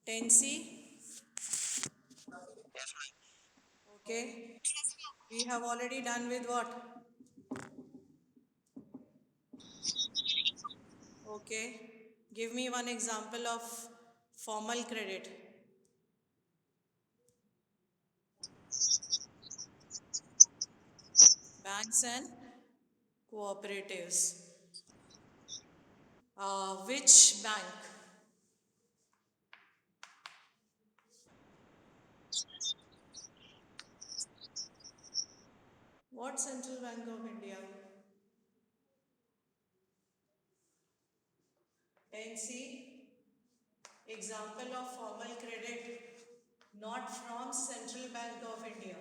10C. Okay. We have already done with what? Okay. Give me one example of formal credit. Banks and cooperatives. Which bank? What Central Bank of India? 10C. Example of formal credit not from Central Bank of India.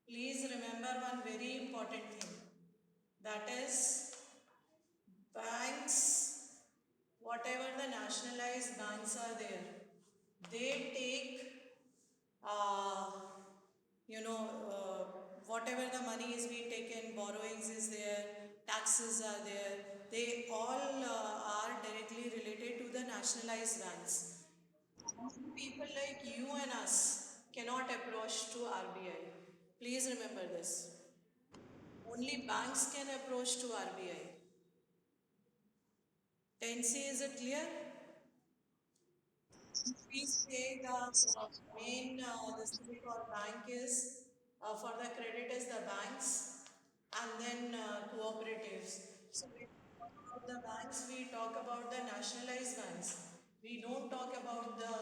Please remember one very important thing. That is banks, whatever the nationalized banks are there, they take, uh, whatever the money is being taken, borrowings is there, taxes are there, they all are directly related to the nationalized banks. People like you and us cannot approach to RBI. Please remember this. Only banks can approach to RBI. 10C, is it clear? We say the main the civic or bank is for the credit is the banks and then cooperatives. So when we talk about the banks, we talk about the nationalized banks. We don't talk about the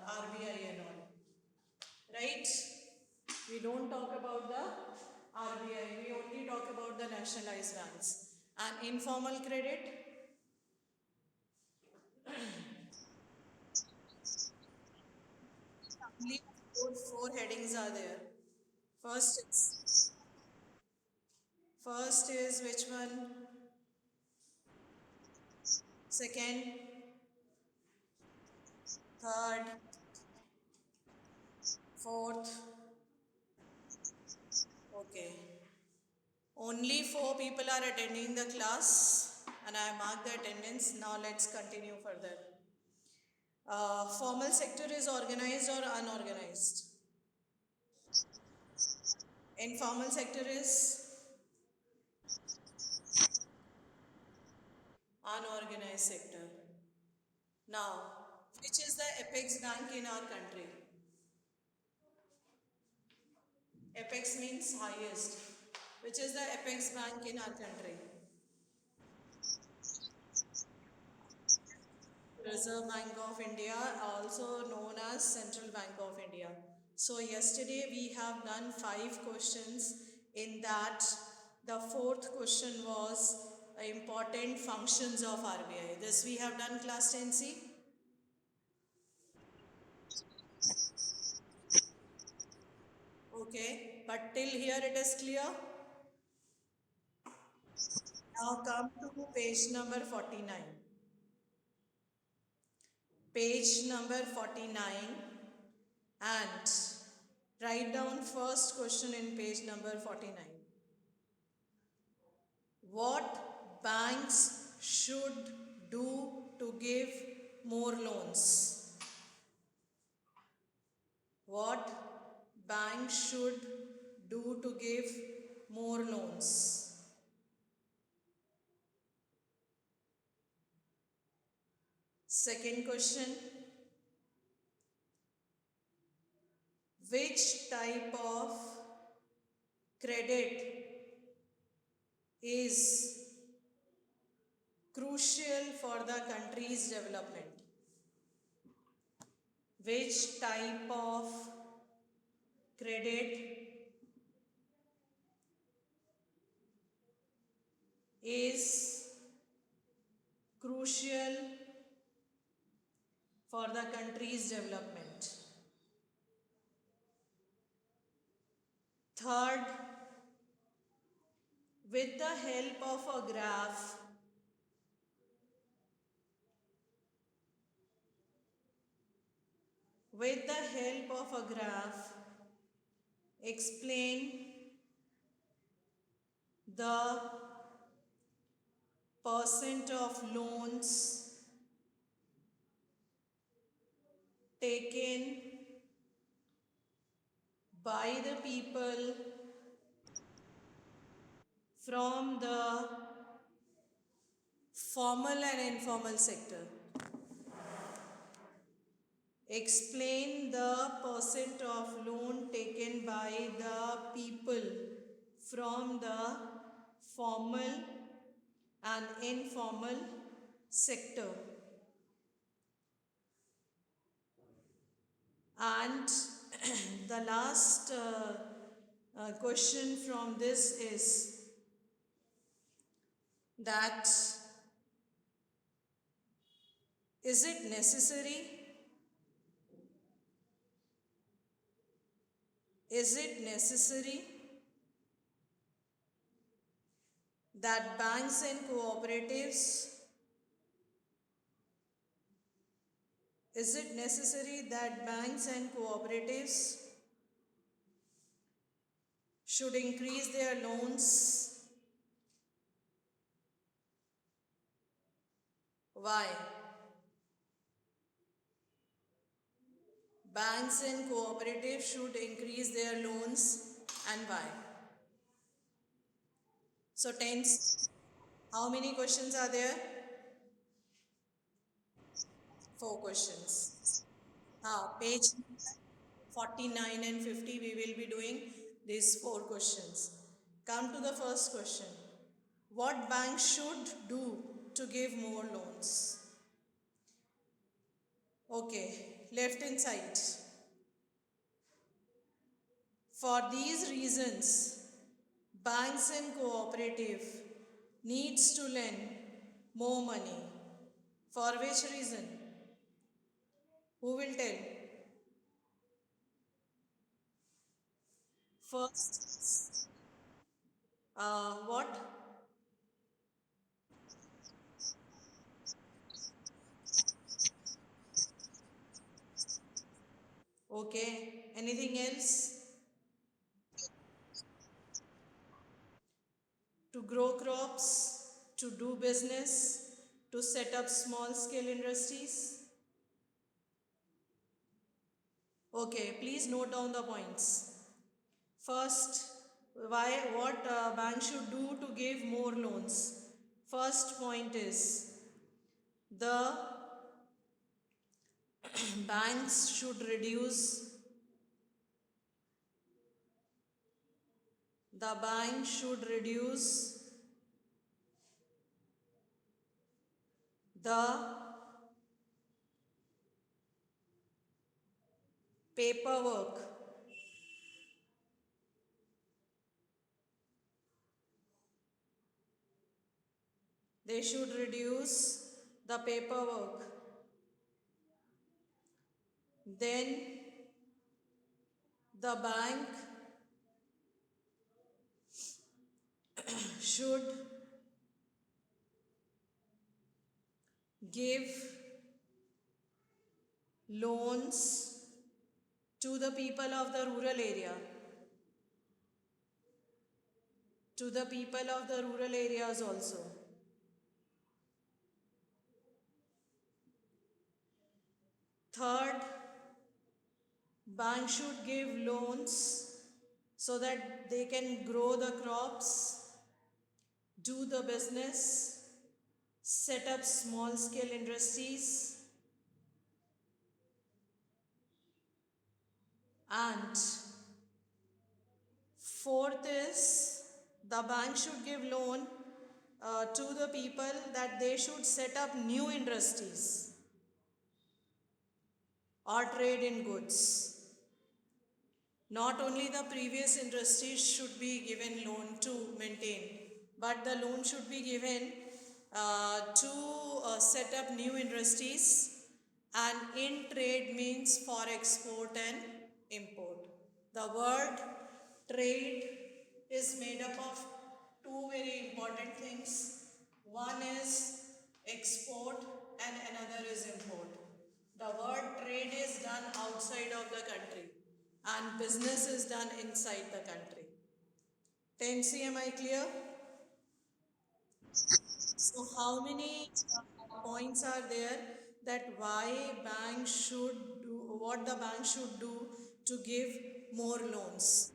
RBI and all, right? We don't talk about the RBI. We only talk about the nationalized banks. And informal credit, only four headings are there. First is First is which one? Second, third, fourth. Okay. Only four people are attending the class and I mark the attendance. Now let's continue further. Formal sector is organized or unorganized? Informal sector is unorganized sector. Now, which is the apex bank in our country? Apex means highest. Which is the apex bank in our country? Reserve Bank of India, also known as Central Bank of India. So yesterday we have done 5 questions. In that, the fourth question was important functions of RBI. This we have done class 10C. Okay, but till here it is clear. Now come to page number 49. Page number 49 and write down first question in page number 49. What banks should do to give more loans? What banks should do to give more loans? Second question, which type of credit is crucial for the country's development? Which type of credit is crucial for the country's development? Third, with the help of a graph, with the help of a graph, explain the percent of loans taken by the people from the formal and informal sector. Explain the percent of loan taken by the people from the formal and informal sector. And the last question from this is that is it necessary? Is it necessary that banks and cooperatives, is it necessary that banks and cooperatives should increase their loans? Why? Banks and cooperatives should increase their loans and why? So tens, how many questions are there? 4 questions. Page 49 and 50 we will be doing these 4 questions. Come to the first question. What bank should do to give more loans? Okay, left hand side. For these reasons, banks and cooperative needs to lend more money. For which reason? Who will tell? First, what? Okay, anything else? To grow crops, to do business, to set up small scale industries. Okay, please note down the points. First, what bank should do to give more loans? First point is the banks should reduce the bank should reduce the paperwork. They should reduce the paperwork. Then the bank should give loans to the people of the rural area, to the people of the rural areas also. Third, bank should give loans so that they can grow the crops, do the business, set up small scale industries, and fourth is the bank should give loan to the people that they should set up new industries or trade in goods. Not only the previous industries should be given loan to maintain, but the loan should be given to set up new industries, and in trade means for export and import. The word trade is made up of two very important things. One is export and another is import. The word trade is done outside of the country and business is done inside the country. 10C, am I clear? So how many points are there that why banks should do, what the bank should do to give more loans.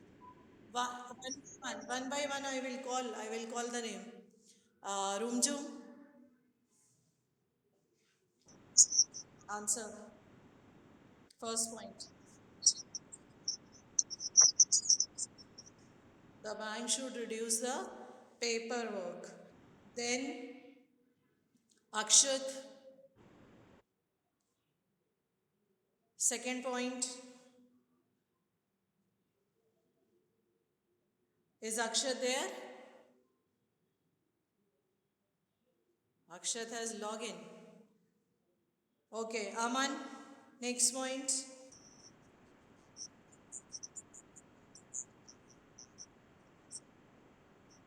One by one, I will call the name. Rumjum, answer. First point. The bank should reduce the paperwork. Then Akshat, second point. Is Akshat there? Akshat has login. Okay, Aman, next point.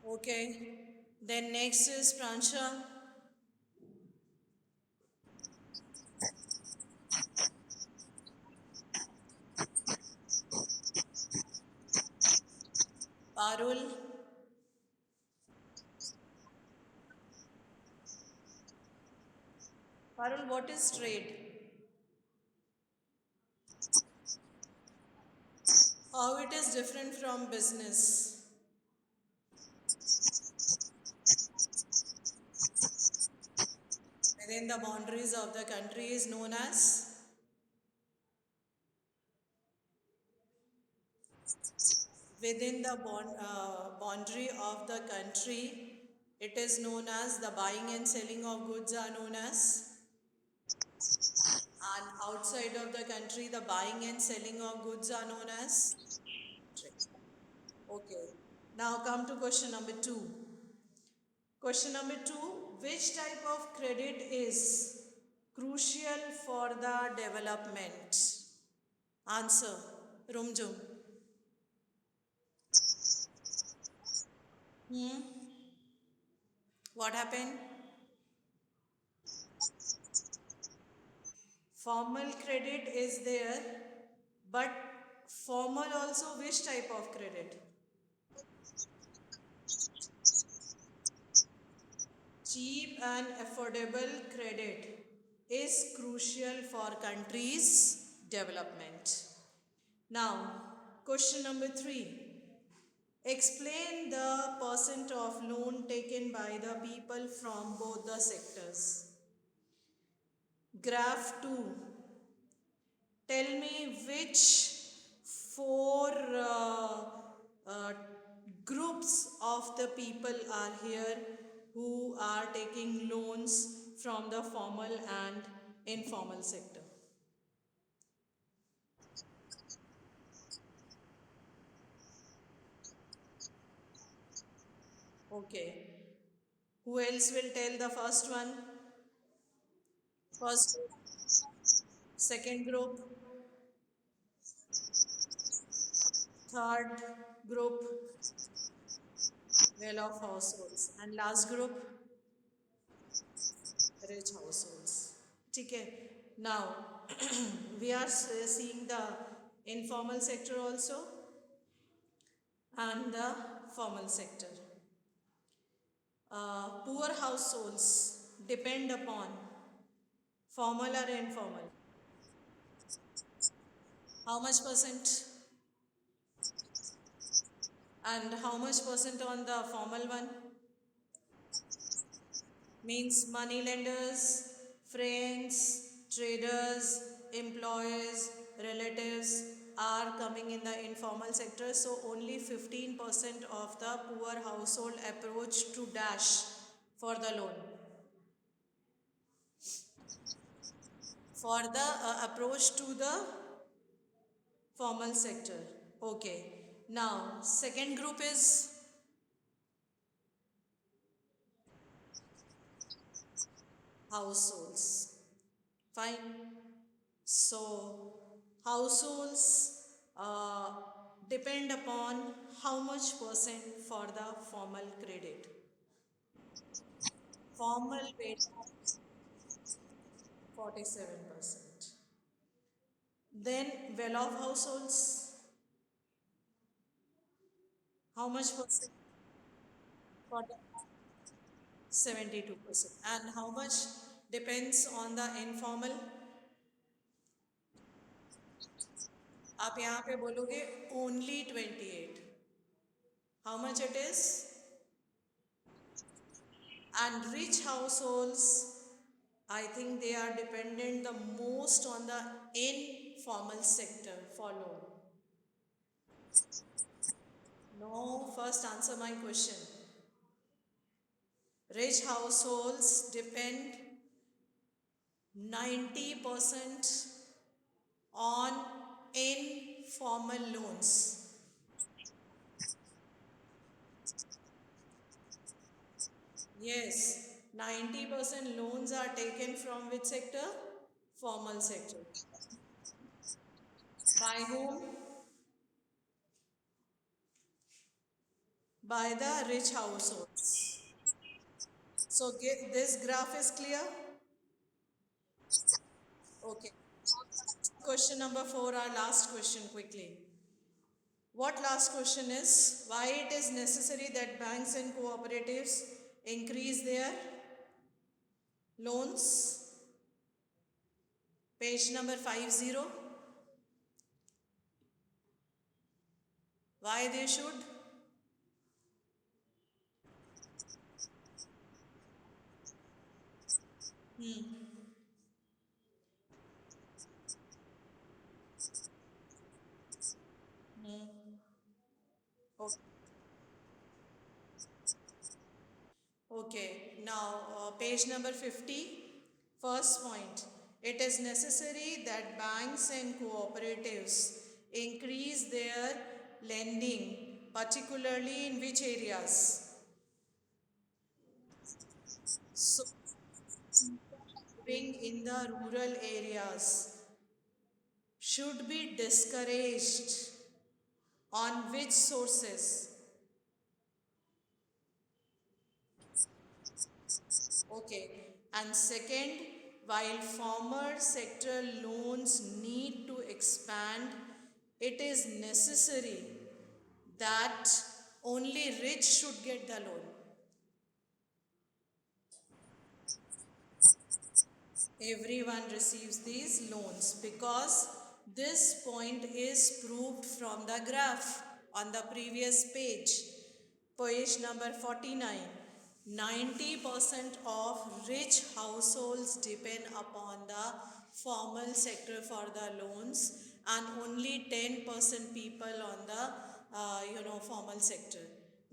Okay. Then next is Pransha, Parul. Parul, what is trade? How it is different from business? Within the boundaries of the country is known as, within the boundary of the country, it is known as, the buying and selling of goods are known as, and outside of the country, the buying and selling of goods are known as trade. Okay. Now come to question number two. Question number two, which type of credit is crucial for the development? Answer, Rumjum. What happened? Formal credit is there, but formal also which type of credit? Cheap and affordable credit is crucial for countries' development. Now, question number three. Explain the percent of loan taken by the people from both the sectors. Graph 2. Tell me which four uh, groups of the people are here who are taking loans from the formal and informal sector. Okay. Who else will tell the first one? First group, second group, third group, well-off households, and last group, rich households. Okay. Now we are seeing the informal sector also and the formal sector. Poor households depend upon formal or informal. How much percent? And how much percent on the formal one? Means money lenders, friends, traders, employees, relatives are coming in the informal sector. So only 15% of the poor household approach to dash for the loan. For the approach to the formal sector. Okay. Now, second group is households. Fine. So, households depend upon how much percent for the formal credit. Formal rate 47%. Then well-off households, how much percent? 72%. And how much depends on the informal? आप यहाँ पे बोलोगे only 28. How much it is? And rich households, I think they are dependent the most on the informal sector. Follow. No, first answer my question. Rich households depend 90% on informal loans. Yes, 90% loans are taken from which sector? Formal sector. By whom? By the rich households. So this graph is clear? Okay. Question number 4, our last question quickly. What last question is? Why it is necessary that banks and cooperatives increase their loans? Page number 50. Why they should? Okay. Okay, now page number 50, first point. It is necessary that banks and cooperatives increase their lending, particularly in which areas? So, living in the rural areas should be discouraged on which sources? Okay. And second, while former sector loans need to expand, it is necessary that only rich should get the loan. Everyone receives these loans because this point is proved from the graph on the previous page, page number 49. 90% of rich households depend upon the formal sector for the loans, and only 10% people on the formal sector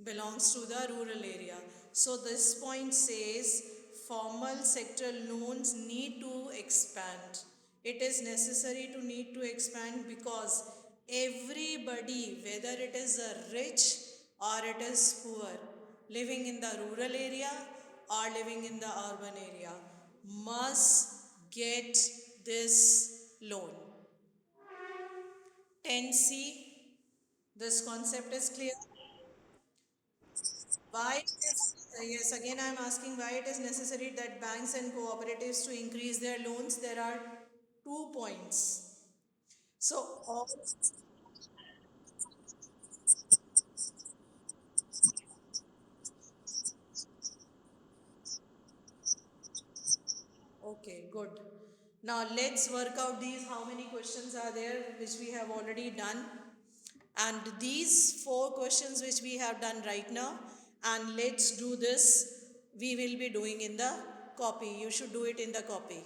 belongs to the rural area. So this point says formal sector loans need to expand. It is necessary to need to expand because everybody, whether it is a rich or it is poor, living in the rural area or living in the urban area, must get this loan. 10C, this concept is clear. Why it is, yes, again I am asking why it is necessary that banks and cooperatives to increase their loans. There are 2 points. So, all, okay, good. Now let's work out these how many questions are there which we have already done. And these 4 questions which we have done right now, and let's do this, we will be doing in the copy. You should do it in the copy.